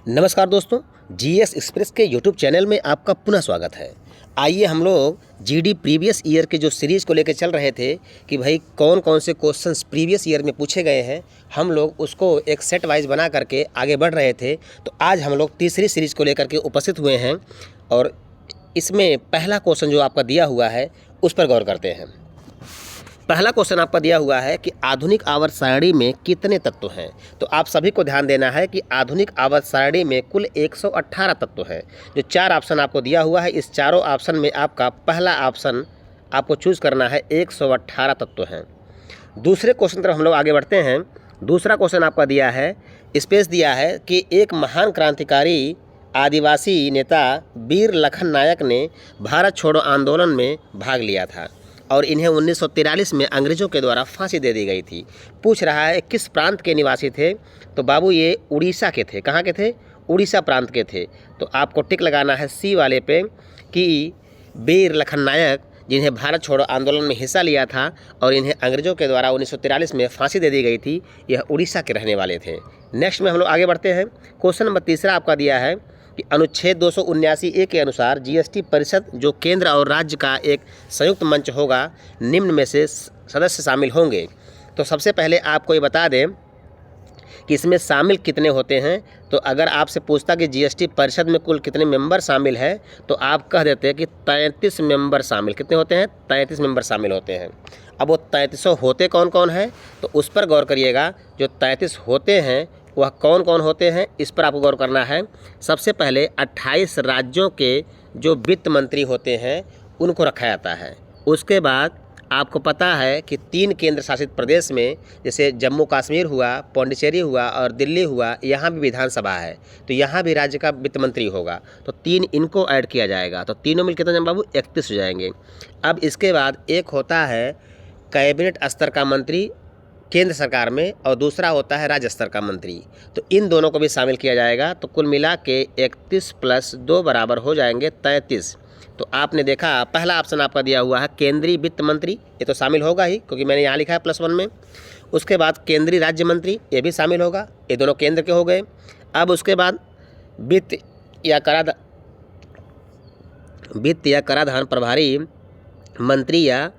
नमस्कार दोस्तों, GS express के यूट्यूब चैनल में आपका पुनः स्वागत है। आइए हम लोग जीडी प्रीवियस ईयर के जो सीरीज़ को लेकर चल रहे थे कि भाई कौन कौन से क्वेश्चंस प्रीवियस ईयर में पूछे गए हैं, हम लोग उसको एक सेट वाइज बना करके आगे बढ़ रहे थे। तो आज हम लोग तीसरी सीरीज़ को लेकर के उपस्थित हुए हैं और इसमें पहला क्वेश्चन जो आपका दिया हुआ है उस पर गौर करते हैं। पहला क्वेश्चन आपका दिया हुआ है कि आधुनिक आवर्त सारणी में कितने तत्व हैं। तो आप सभी को ध्यान देना है कि आधुनिक आवर्त सारणी में कुल 118 तत्व हैं। जो चार ऑप्शन आपको दिया हुआ है, इस चारों ऑप्शन में आपका पहला ऑप्शन आपको चूज़ करना है। 118 तत्व हैं। दूसरे क्वेश्चन तरफ हम लोग आगे बढ़ते हैं। दूसरा क्वेश्चन आपका दिया है, स्पेस दिया है कि एक महान क्रांतिकारी आदिवासी नेता वीर लखन नायक ने भारत छोड़ो आंदोलन में भाग लिया था और इन्हें 1943 में अंग्रेज़ों के द्वारा फांसी दे दी गई थी। पूछ रहा है किस प्रांत के निवासी थे। तो बाबू ये उड़ीसा के थे। कहाँ के थे? उड़ीसा प्रांत के थे। तो आपको टिक लगाना है सी वाले पे कि वीर लखन नायक जिन्हें भारत छोड़ो आंदोलन में हिस्सा लिया था और इन्हें अंग्रेज़ों के द्वारा 1943 में फांसी दे दी गई थी, यह उड़ीसा के रहने वाले थे। नेक्स्ट में हम लोग आगे बढ़ते हैं। क्वेश्चन नंबर तीसरा आपका दिया है कि अनुच्छेद 279A के अनुसार जीएसटी परिषद जो केंद्र और राज्य का एक संयुक्त मंच होगा, निम्न में से सदस्य शामिल होंगे। तो सबसे पहले आपको ये बता दें कि इसमें शामिल कितने होते हैं। तो अगर आपसे पूछता कि जीएसटी परिषद में कुल कितने मेंबर शामिल हैं, तो आप कह देते हैं कि 33 मेंबर शामिल। कितने होते हैं? 33 मेंबर शामिल होते हैं। अब वो 33 होते कौन कौन हैं, तो उस पर गौर करिएगा। जो 33 होते हैं वह कौन कौन होते हैं, इस पर आपको गौर करना है। सबसे पहले 28 राज्यों के जो वित्त मंत्री होते हैं उनको रखा जाता है। उसके बाद आपको पता है कि 3 केंद्र शासित प्रदेश में, जैसे जम्मू कश्मीर हुआ, पौंडीचेरी हुआ और दिल्ली हुआ, यहाँ भी विधानसभा है, तो यहाँ भी राज्य का वित्त मंत्री होगा। तो 3 इनको ऐड किया जाएगा, तो तीनों मिल कितना बाबू 31 हो जाएंगे। अब इसके बाद एक होता है कैबिनेट स्तर का मंत्री केंद्र सरकार में और दूसरा होता है राज्य स्तर का मंत्री। तो इन दोनों को भी शामिल किया जाएगा। तो कुल मिला के 31 + 2 बराबर हो जाएंगे 33। तो आपने देखा पहला ऑप्शन आपका दिया हुआ है केंद्रीय वित्त मंत्री, ये तो शामिल होगा ही क्योंकि मैंने यहाँ लिखा है +1 में। उसके बाद केंद्रीय राज्य मंत्री, ये भी शामिल होगा, ये दोनों केंद्र के हो गए। अब उसके बाद वित्त या कराधान प्रभारी मंत्री या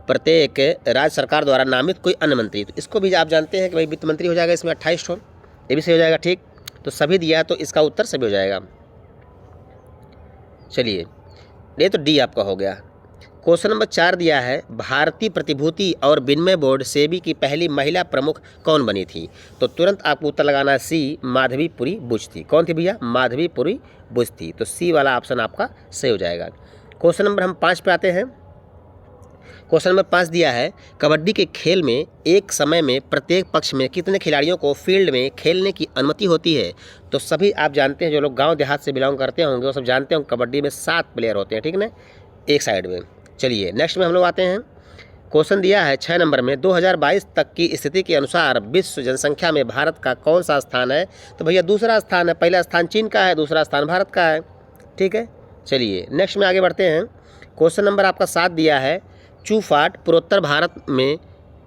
प्रत्येक राज्य सरकार द्वारा नामित कोई अन्य मंत्री। तो इसको भी आप जानते हैं कि भाई वित्त मंत्री हो जाएगा इसमें 28 ठो, ये भी सही हो जाएगा। ठीक, तो सभी दिया तो इसका उत्तर सभी हो जाएगा। चलिए, ये तो डी आपका हो गया। क्वेश्चन नंबर 4 दिया है भारतीय प्रतिभूति और विनिमय बोर्ड सेबी की पहली महिला प्रमुख कौन बनी थी। तो तुरंत आपको उत्तर लगाना है सी, माधवीपुरी बुच थी। कौन थी भैया? माधवीपुरी बुच थी। तो सी वाला ऑप्शन आपका सही हो जाएगा। क्वेश्चन नंबर हम 5 पे आते हैं। क्वेश्चन नंबर 5 दिया है कबड्डी के खेल में एक समय में प्रत्येक पक्ष में कितने खिलाड़ियों को फील्ड में खेलने की अनुमति होती है। तो सभी आप जानते हैं, जो लोग गांव देहात से बिलोंग करते होंगे वो सब जानते होंगे कबड्डी में 7 प्लेयर होते हैं, ठीक ना, एक साइड में। चलिए नेक्स्ट में हम लोग आते हैं। क्वेश्चन दिया है 6 नंबर में 2022 तक की स्थिति के अनुसार विश्व जनसंख्या में भारत का कौन सा स्थान है। तो भैया दूसरा स्थान है। पहला स्थान चीन का है, दूसरा स्थान भारत का है। ठीक है, चलिए नेक्स्ट में आगे बढ़ते हैं। क्वेश्चन नंबर आपका 7 दिया है चूफाट पूर्वोत्तर भारत में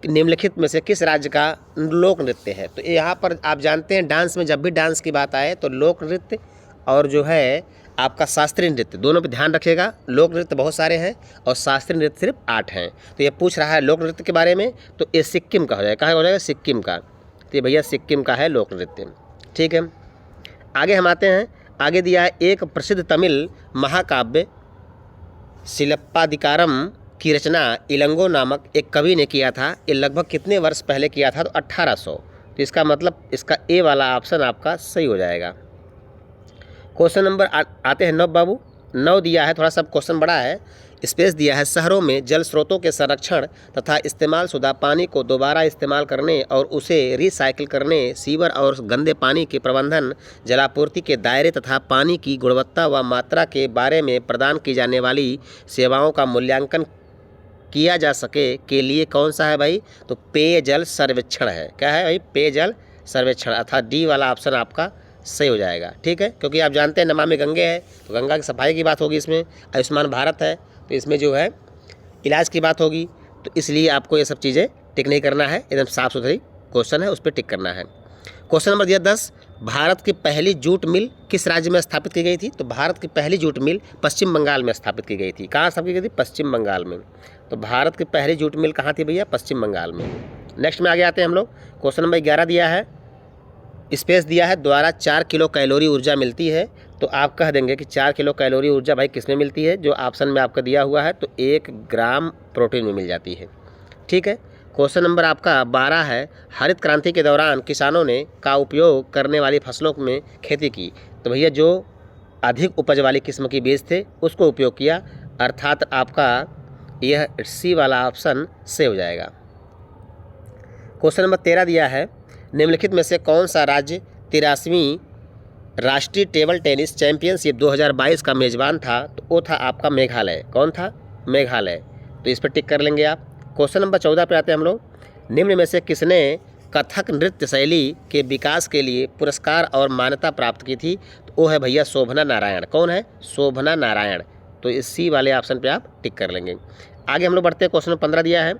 निम्नलिखित में से किस राज्य का लोक नृत्य है। तो यहाँ पर आप जानते हैं डांस में जब भी डांस की बात आए तो लोक नृत्य और जो है आपका शास्त्रीय नृत्य, दोनों पे ध्यान रखिएगा। लोक नृत्य बहुत सारे हैं और शास्त्रीय नृत्य सिर्फ 8 हैं। तो ये पूछ रहा है लोक नृत्य के बारे में, तो ये सिक्किम का हो जाएगा। कहाँ हो जाएगा? सिक्किम का। तो ये भैया सिक्किम का है लोक नृत्य। ठीक है, आगे हम आते हैं। आगे दिया है एक प्रसिद्ध तमिल महाकाव्य शिलप्पाधिकारम की रचना इलंगो नामक एक कवि ने किया था। ये लगभग कितने वर्ष पहले किया था? तो 1800। तो इसका मतलब इसका ए वाला ऑप्शन आपका सही हो जाएगा। क्वेश्चन नंबर आते हैं 9 बाबू। 9 दिया है, थोड़ा सा क्वेश्चन बड़ा है, स्पेस दिया है शहरों में जल स्रोतों के संरक्षण तथा इस्तेमाल शुदा पानी को दोबारा इस्तेमाल करने और उसे रिसाइकिल करने, सीवर और गंदे पानी के प्रबंधन, जलापूर्ति के दायरे तथा पानी की गुणवत्ता व मात्रा के बारे में प्रदान की जाने वाली सेवाओं का मूल्यांकन किया जा सके के लिए कौन सा है भाई? तो पेयजल सर्वेक्षण है। क्या है भाई? पेयजल सर्वेक्षण, अर्थात डी वाला ऑप्शन आपका सही हो जाएगा। ठीक है, क्योंकि आप जानते हैं नमामि गंगे है तो गंगा की सफाई की बात होगी इसमें। आयुष्मान भारत है तो इसमें जो है इलाज की बात होगी। तो इसलिए आपको ये सब चीज़ें टिक नहीं करना है, एकदम साफ़ सुथरी क्वेश्चन है उस पर टिक करना है। क्वेश्चन नंबर दिया 10 भारत की पहली जूट मिल किस राज्य में स्थापित की गई थी? तो भारत की पहली जूट मिल पश्चिम बंगाल में स्थापित की गई थी। कहाँ स्थापित की गई थी? पश्चिम बंगाल में। तो भारत की पहली जूट मिल कहाँ थी भैया? पश्चिम बंगाल में। नेक्स्ट में आगे आते हैं हम लोग। क्वेश्चन नंबर 11 दिया है, स्पेस दिया है, द्वारा 4 किलो कैलोरी ऊर्जा मिलती है। तो आप कह देंगे कि 4 किलो कैलोरी ऊर्जा भाई किस में मिलती है? जो ऑप्शन में आपका दिया हुआ है, तो 1 ग्राम प्रोटीन में मिल जाती है। ठीक है। क्वेश्चन नंबर आपका 12 है, हरित क्रांति के दौरान किसानों ने का उपयोग करने वाली फसलों में खेती की। तो भैया जो अधिक उपज वाली किस्म के बीज थे उसको उपयोग किया, अर्थात आपका यह सी वाला ऑप्शन से हो जाएगा। क्वेश्चन नंबर 13 दिया है, निम्नलिखित में से कौन सा राज्य 83वीं राष्ट्रीय टेबल टेनिस चैंपियनशिप 2022 का मेजबान था? तो वो था आपका मेघालय। कौन था? मेघालय। तो इस पर टिक कर लेंगे आप। क्वेश्चन नंबर 14 पे आते हैं हम लोग। निम्न में से किसने कथक नृत्य शैली के विकास के लिए पुरस्कार और मान्यता प्राप्त की थी? तो वो है भैया शोभना नारायण। कौन है? शोभना नारायण। तो इस सी वाले ऑप्शन पे आप टिक कर लेंगे। आगे हम लोग बढ़ते हैं। क्वेश्चन नंबर 15 दिया है,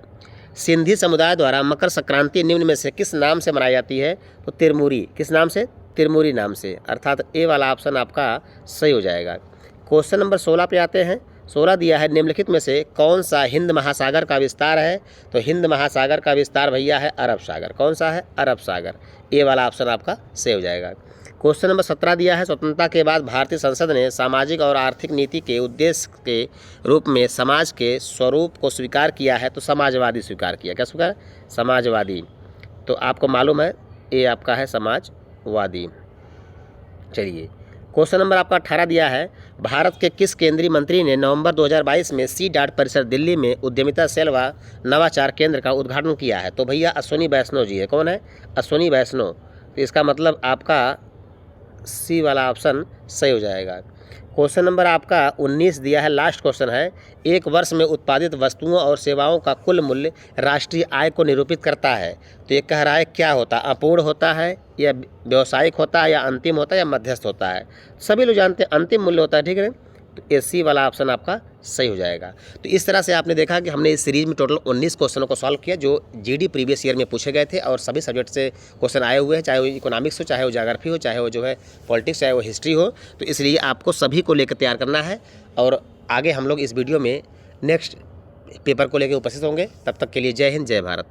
सिंधी समुदाय द्वारा मकर संक्रांति निम्न में से किस नाम से मनाई जाती है? तो तिरमुरी। किस नाम से? तिरमुरी नाम से, अर्थात ए वाला ऑप्शन आपका सही हो जाएगा। क्वेश्चन नंबर 16 पे आते हैं। 16 दिया है, निम्नलिखित में से कौन सा हिंद महासागर का विस्तार है? तो हिंद महासागर का विस्तार भैया है अरब सागर। कौन सा है? अरब सागर। ए वाला ऑप्शन आपका सही हो जाएगा। क्वेश्चन नंबर 17 दिया है, स्वतंत्रता के बाद भारतीय संसद ने सामाजिक और आर्थिक नीति के उद्देश्य के रूप में समाज के स्वरूप को स्वीकार किया है। तो समाजवादी स्वीकार किया। क्या स्वीकार? समाजवादी। तो आपको मालूम है ये आपका है समाजवादी। चलिए, क्वेश्चन नंबर आपका 18 दिया है, भारत के किस केंद्रीय मंत्री ने नवंबर 2022 में सी डाट परिसर दिल्ली में उद्यमिता सेल व नवाचार केंद्र का उद्घाटन किया है? तो भैया अश्विनी वैष्णव जी है। कौन है? अश्विनी वैष्णव। तो इसका मतलब आपका सी वाला ऑप्शन सही हो जाएगा। क्वेश्चन नंबर आपका 19 दिया है, लास्ट क्वेश्चन है, एक वर्ष में उत्पादित वस्तुओं और सेवाओं का कुल मूल्य राष्ट्रीय आय को निरूपित करता है। तो ये कह रहा है क्या होता है? अपूर्ण होता है या व्यावसायिक होता है या अंतिम होता है या मध्यस्थ होता है? सभी लोग जानते हैं अंतिम मूल्य होता है। ठीक है। तो ए सी वाला ऑप्शन आपका सही हो जाएगा। तो इस तरह से आपने देखा कि हमने इस सीरीज में टोटल 19 क्वेश्चनों को सॉल्व किया जो जीडी प्रीवियस ईयर में पूछे गए थे और सभी सब्जेक्ट से क्वेश्चन आए हुए हैं, चाहे वो इकोनॉमिक्स हो, चाहे वो ज्योग्राफी हो, चाहे वो जो है पॉलिटिक्स, चाहे वो हिस्ट्री हो। तो इसलिए आपको सभी को लेकर तैयार करना है और आगे हम लोग इस वीडियो में नेक्स्ट पेपर को लेकर उपस्थित होंगे। तब तक के लिए जय हिंद, जय भारत।